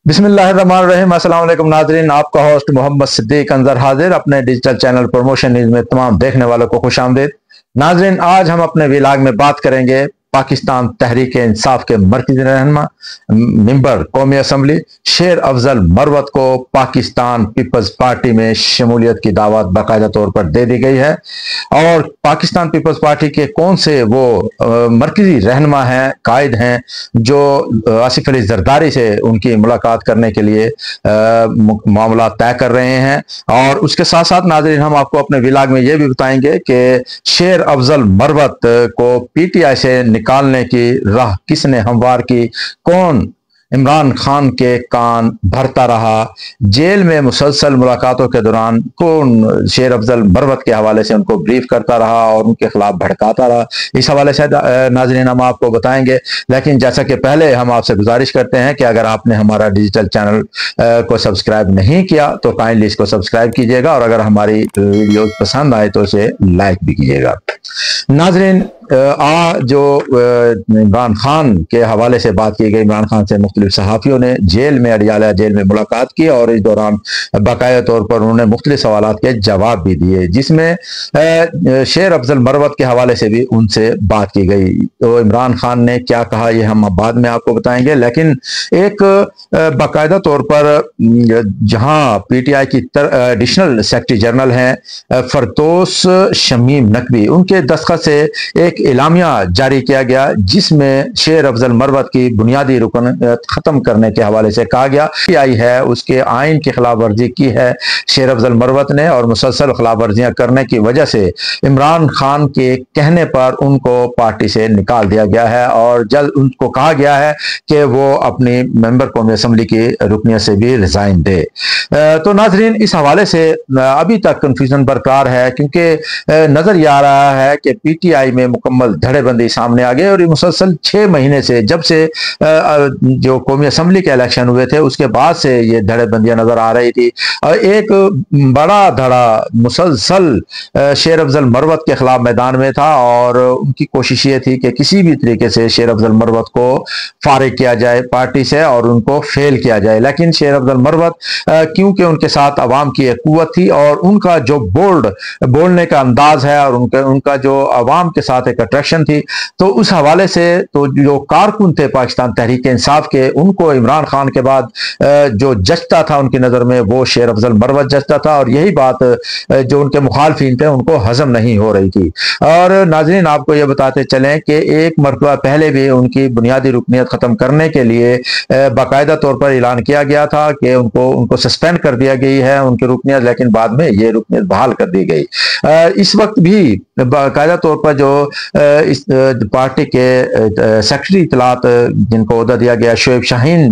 बिस्मिल्लाहिर्रहमानिर्रहीम। अस्सलाम वालेकुम नाज़रीन, आपका होस्ट मोहम्मद सिद्दीक अंजर हाजिर अपने डिजिटल चैनल प्रमोशन न्यूज़ में तमाम देखने वालों को खुश आमदीद। नाज़रीन, आज हम अपने व्लॉग में बात करेंगे पाकिस्तान तहरीक इंसाफ के मरकज़ी रहनुमा मेंबर कौमी असम्बली शेर अफजल मरवत को पाकिस्तान पीपल्स पार्टी में शमूलियत की दावत बाकायदा तौर पर दे दी गई है। और पाकिस्तान पीपल्स पार्टी के कौन से वो मरकज़ी रहनुमा हैं, कायद हैं, जो आसिफ अली जरदारी से उनकी मुलाकात करने के लिए मामला तय कर रहे हैं। और उसके साथ साथ नाज़रीन, हम आपको अपने व्लॉग में ये भी बताएंगे कि शेर अफजल मरवत को पीटीआई से निकालने की राह किसने हमवार की, कौन इमरान खान के कान भरता रहा, जेल में मुसलसल मुलाकातों के दौरान कौन शेर अफजल मरवत के हवाले से उनको ब्रीफ करता रहा और उनके खिलाफ भड़काता रहा, इस हवाले से नाज़रीन हम आपको बताएंगे। लेकिन जैसा कि पहले हम आपसे गुजारिश करते हैं कि अगर आपने हमारा डिजिटल चैनल को सब्सक्राइब नहीं किया तो काइंडली इसको सब्सक्राइब कीजिएगा, और अगर हमारी वीडियो पसंद आए तो इसे लाइक भी कीजिएगा। नाज़रीन, जो इमरान खान के हवाले से बात की गई, इमरान खान से मुख्तलिफ सहाफ़ियों ने जेल में अडियाला जेल में मुलाकात की और इस दौरान बाकायदा तौर पर उन्होंने मुख्तलिफ सवालात के जवाब भी दिए, जिसमें शेर अफजल मरवत के हवाले से भी उनसे बात की गई। तो इमरान खान ने क्या कहा ये हम बाद में आपको बताएंगे, लेकिन एक बाकायदा तौर पर जहां पीटीआई की एडिशनल सेक्रेटरी जनरल हैं फरदौस शमीम नकवी, उनके दस्तखत से एक इलामिया जारी किया गया जिसमें शेर अफजल मरवत की बुनियादी रुकनियत खत्म करने के हवाले से कहा गया पीटीआई है उसके आइन की खिलाफ वर्जी की है शेर अफजल मरवत ने, और मुसलसल खिलाफ वर्जियां करने की वजह से इमरान खान के कहने पर उनको पार्टी से निकाल दिया गया है और जल्द उनको कहा गया है कि वो अपनी मेंबर कौमी असम्बली की रुकनियत से भी रिजाइन दे। तो नाजरीन, इस हवाले से अभी तक कंफ्यूजन बरकरार है, क्योंकि नजर ये आ रहा है कि पीटीआई में मुकम्मल धड़ेबंदी सामने आ गई और ये मुसलसल 6 महीने से, जब से जो कौमी असम्बली के इलेक्शन हुए थे उसके बाद से ये धड़ेबंदियां नजर आ रही थी। और एक बड़ा धड़ा मुसलसल शेर अफजल मरवत के खिलाफ मैदान में था और उनकी कोशिश ये थी कि किसी भी तरीके से शेर अफजल मरवत को फारिग किया जाए पार्टी से और उनको फेल किया जाए। लेकिन शेर अफजल मरवत क्योंकि उनके साथ अवाम की एक कुव्वत थी और उनका जो बोल्ड बोलने का अंदाज है और उनका जो अवाम के साथ एक अट्रैक्शन थी, तो उस हवाले से तो जो कारकुन थे पाकिस्तान तहरीक इंसाफ के, उनको इमरान खान के बाद जो जचता था उनकी नज़र में वो शेर अफजल मरवत जचता था, और यही बात जो उनके मुखालफिन थे उनको हजम नहीं हो रही थी। और नाज़रीन, आपको ये बताते चलें कि एक मरतबा पहले भी उनकी बुनियादी रुकनियत ख़त्म करने के लिए बाकायदा तौर पर ऐलान किया गया था कि उनको सस्पेंड कर दिया गई है उनकी रुकनियत, लेकिन बाद में ये रुकनियत बहाल कर दी गई। इस वक्त भी बाकायदा तौर पर जो इस पार्टी के सेक्रेटरी इतलात जिनको ओहदा दिया गया शोएब शाहीन,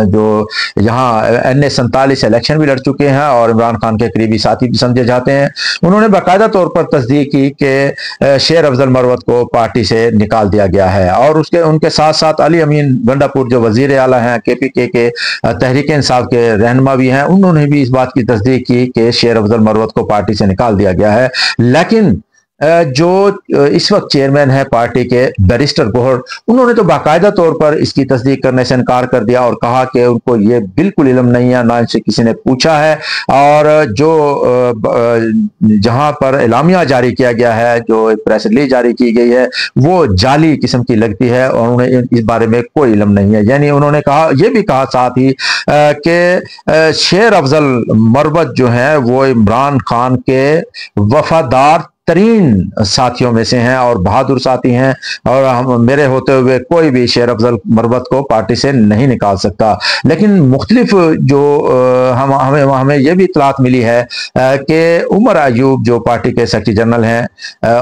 जो यहाँ NA-47 इलेक्शन भी लड़ चुके हैं और इमरान खान के करीबी साथी भी समझे जाते हैं, उन्होंने बाकायदा तौर पर तस्दीक की कि शेर अफजल मरवत को पार्टी से निकाल दिया गया है। और उनके साथ साथ अली अमीन गंडापुर जो वजीर आला हैं KPK के तहरीक इंसाफ के रहनुमा भी हैं, उन्होंने भी इस बात की तस्दीक की कि शेर अफजल मरवत को पार्टी से निकाल दिया गया है। लेकिन जो इस वक्त चेयरमैन है पार्टी के बैरिस्टर गोहर, उन्होंने तो बाकायदा तौर पर इसकी तस्दीक करने से इनकार कर दिया और कहा कि उनको ये बिल्कुल इल्म नहीं है, ना इनसे किसी ने पूछा है, और जो जहां पर एलामिया जारी किया गया है, जो एक प्रेस रिलीज जारी की गई है, वो जाली किस्म की लगती है और उन्हें इस बारे में कोई इल्म नहीं है। यानी उन्होंने कहा, यह भी कहा साथ ही कि शेर अफजल मरवत जो है वो इमरान खान के वफादार तरीन साथियों में से हैं और बहादुर साथी हैं, और मेरे होते हुए कोई भी शेर अफजल मरवत को पार्टी से नहीं निकाल सकता। लेकिन मुख्तलिफ जो हमें यह भी इतलात मिली है कि उमर अयूब जो पार्टी के सेक्रेटरी जनरल हैं,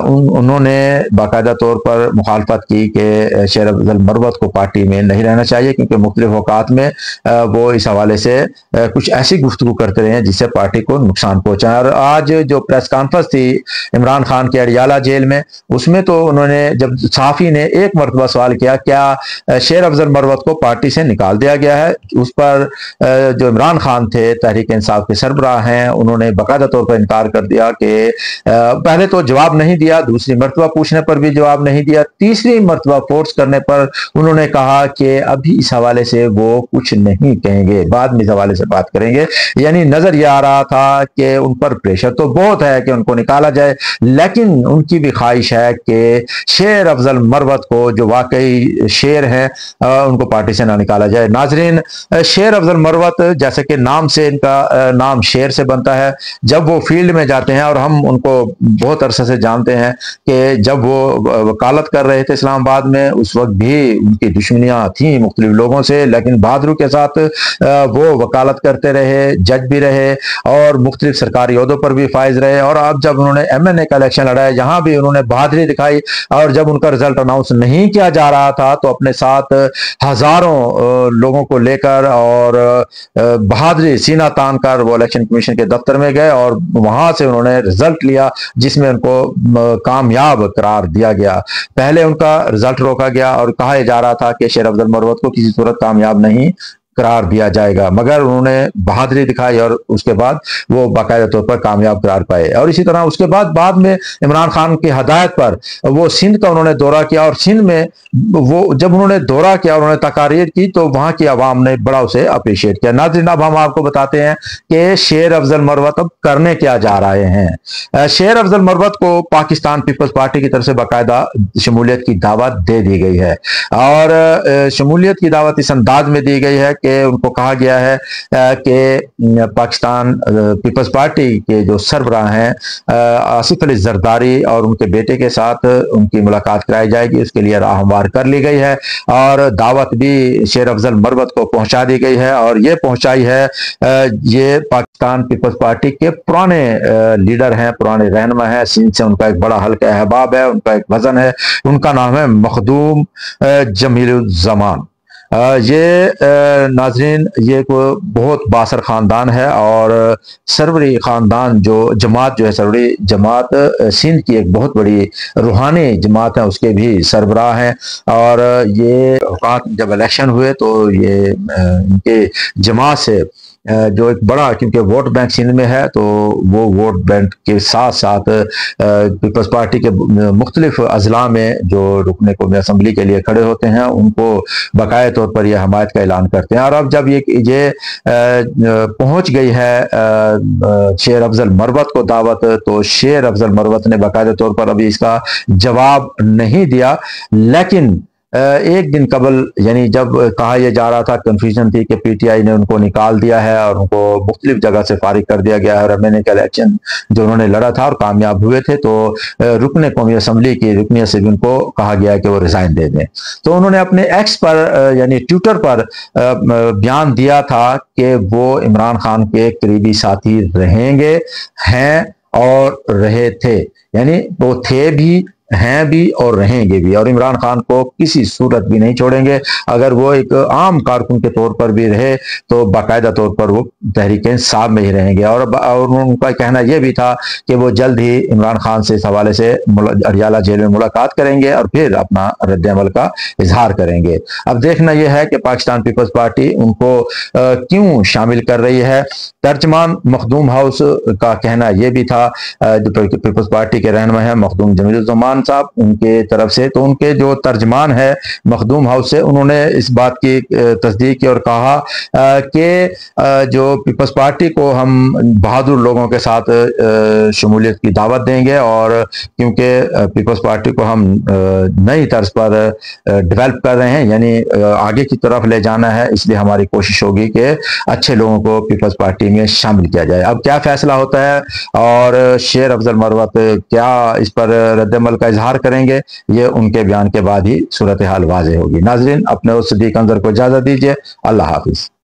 उन्होंने बाकायदा तौर पर मुखालफत की कि शेर अफजल मरवत को पार्टी में नहीं रहना चाहिए, क्योंकि मुख्तलिफ औकात में वो इस हवाले से कुछ ऐसी गुफ्तगू करते रहे हैं जिससे पार्टी को नुकसान पहुंचा। और आज जो प्रेस कॉन्फ्रेंस थी इमरान عمران خان کے اڈیالہ جیل میں، اس میں تو انہوں نے جب صحافی نے ایک مرتبہ سوال کیا کیا شیر افضل مروت کو پارٹی سے نکال دیا گیا ہے، اس پر جو عمران خان تھے تحریک انصاف کے سربراہ ہیں، انہوں نے باقاعدہ طور پر انکار کر دیا کہ پہلے تو جواب نہیں دیا، دوسری مرتبہ پوچھنے پر بھی جواب نہیں دیا، تیسری مرتبہ فورس کرنے پر انہوں نے کہا کہ ابھی اس حوالے سے وہ کچھ نہیں کہیں گے، بعد میں اس حوالے سے بات کریں گے۔ یعنی نظر یہ آ رہا تھا کہ ان پر پریشر تو بہت ہے کہ ان کو نکالا جائے، لیکن ان کی بھی خواہش ہے کہ شیر افضل مروت کو جو واقعی شیر ہیں ان کو پارٹی سے نہ نکالا جائے۔ ناظرین، شیر افضل مروت جیسے کہ نام سے ان کا نام شیر سے بنتا ہے، جب وہ فیلڈ میں جاتے ہیں، اور ہم ان کو بہت عرصے سے جانتے ہیں کہ جب وہ وکالت کر رہے تھے اسلام آباد میں، اس وقت بھی ان کی دشمنیاں تھیں مختلف لوگوں سے، لیکن بہادری کے ساتھ وہ وکالت کرتے رہے، جج بھی رہے اور مختلف سرکاری عہدوں پر بھی فائز رہے۔ اور اب جب انہوں نے MNA کا الیکشن لڑا ہے، یہاں بھی انہوں نے بہادری دکھائی، اور جب ان کا رزلٹ اناؤنس نہیں کیا جا رہا تھا تو اپنے ساتھ ہزاروں لوگوں کو لے کر اور بہادری سینہ تان کر وہ الیکشن کمیشن کے دفتر میں گئے، اور وہاں سے انہوں نے رزلٹ لیا جس میں ان کو کامیاب قرار دیا گیا۔ پہلے ان کا رزلٹ روکا گیا اور کہا جا رہا تھا کہ شیر افضل مروت کو کسی صورت کامیاب نہیں قرار دیا جائے گا، مگر انہوں نے بہادری دکھائی اور اس کے بعد وہ باقاعدہ طور پر کامیاب قرار پائے۔ اور اسی طرح اس کے بعد میں عمران خان کی ہدایت پر وہ سندھ کا انہوں نے دورہ کیا، اور سندھ میں وہ جب انہوں نے دورہ کیا، انہوں نے تقاریر کی تو وہاں کی عوام نے بڑا اسے اپریشیٹ کیا۔ ناظرین، اب ہم آپ کو بتاتے ہیں کہ شیر افضل مروت اب کرنے کیا جا رہے ہیں۔ شیر افضل مروت کو پاکستان پیپلز پارٹی کی طرف سے باقاعدہ شمولیت کی دعوت دے دی گئی ہے، اور شمولیت کی دعوت اس انداز میں دی گئی ہے کہ ان کو کہا گیا ہے کہ پاکستان پیپلز پارٹی کے جو سربراہ ہیں آصف علی زرداری اور ان کے بیٹے کے ساتھ ان کی ملاقات کرائی جائے گی، اس کے لیے راہ ہموار کر لی گئی ہے، اور دعوت بھی شیر افضل مروت کو پہنچا دی گئی ہے، اور یہ پہنچائی ہے یہ پاکستان پیپلز پارٹی کے پرانے لیڈر ہیں، پرانے رہنما ہیں، سندھ سے ان کا ایک بڑا حلقہ احباب ہے، ان کا ایک وزن ہے، ان کا نام ہے مخدوم جمیل الزمان۔ یہ ناظرین یہ کوئی بہت بااثر خاندان ہے، اور سروری خاندان جو جماعت جو ہے سروری جماعت سندھ کی ایک بہت بڑی روحانی جماعت ہے، اس کے بھی سربراہ ہیں، اور یہ اوقات جب الیکشن ہوئے تو یہ ان کے جماعت سے جو ایک بڑا، کیونکہ ووٹ بینک سندھ میں ہے تو وہ ووٹ بینک کے ساتھ ساتھ پیپلز پارٹی کے مختلف اضلاع میں جو رکن قومی اسمبلی کے لیے کھڑے ہوتے ہیں ان کو باقاعدہ طور پر یہ حمایت کا اعلان کرتے ہیں۔ اور اب جب یہ پہنچ گئی ہے شیر افضل مروت کو دعوت، تو شیر افضل مروت نے باقاعدہ طور پر ابھی اس کا جواب نہیں دیا، لیکن ایک دن قبل، یعنی جب کہا یہ جا رہا تھا، کنفیوژن تھی کہ PTI نے ان کو نکال دیا ہے اور ان کو مختلف جگہ سے فارغ کر دیا گیا ہے، اور MNA کا الیکشن جو انہوں نے لڑا تھا اور کامیاب ہوئے تھے تو رکن قومی اسمبلی کی رکنیت سے بھی ان کو کہا گیا کہ وہ ریزائن دے دیں، تو انہوں نے اپنے ایکس پر یعنی ٹویٹر پر بیان دیا تھا کہ وہ عمران خان کے قریبی ساتھی رہیں گے، ہیں اور رہے تھے، یعنی وہ تھے بھی، ہیں بھی اور رہیں گے بھی، اور عمران خان کو کسی صورت بھی نہیں چھوڑیں گے۔ اگر وہ ایک عام کارکن کے طور پر بھی رہے تو باقاعدہ طور پر وہ تحریک انصاف میں ہی رہیں گے، اور ان کا کہنا یہ بھی تھا کہ وہ جلد ہی عمران خان سے اس حوالے سے اڈیالہ جیل میں ملاقات کریں گے اور پھر اپنا رد عمل کا اظہار کریں گے۔ اب دیکھنا یہ ہے کہ پاکستان پیپلز پارٹی ان کو کیوں شامل کر رہی ہے۔ ترجمان مخدوم ہاؤس کا کہنا یہ بھی تھا، جو پیپلز پارٹی کے رہنما ہیں مخدوم جمیل الزمان صاحب، ان کے طرف سے، تو ان کے جو ترجمان ہے مخدوم ہاؤس سے، انہوں نے اس بات کی تصدیق کی اور کہا کہ جو پیپلز پارٹی کو ہم بہادر لوگوں کے ساتھ شمولیت کی دعوت دیں گے، اور کیونکہ پیپلز پارٹی کو ہم نئی طرز پر ڈیولپ کر رہے ہیں، یعنی آگے کی طرف لے جانا ہے، اس لیے ہماری کوشش ہوگی کہ اچھے لوگوں کو پیپلز پارٹی میں شامل کیا جائے۔ اب کیا فیصلہ ہوتا ہے اور شیر افضل مروت کیا اس پر رد عمل کا اظہار کریں گے، یہ ان کے بیان کے بعد ہی صورتحال واضح ہوگی۔ ناظرین، اپنے اس صدیق انظر کو اجازت دیجیے، اللہ حافظ۔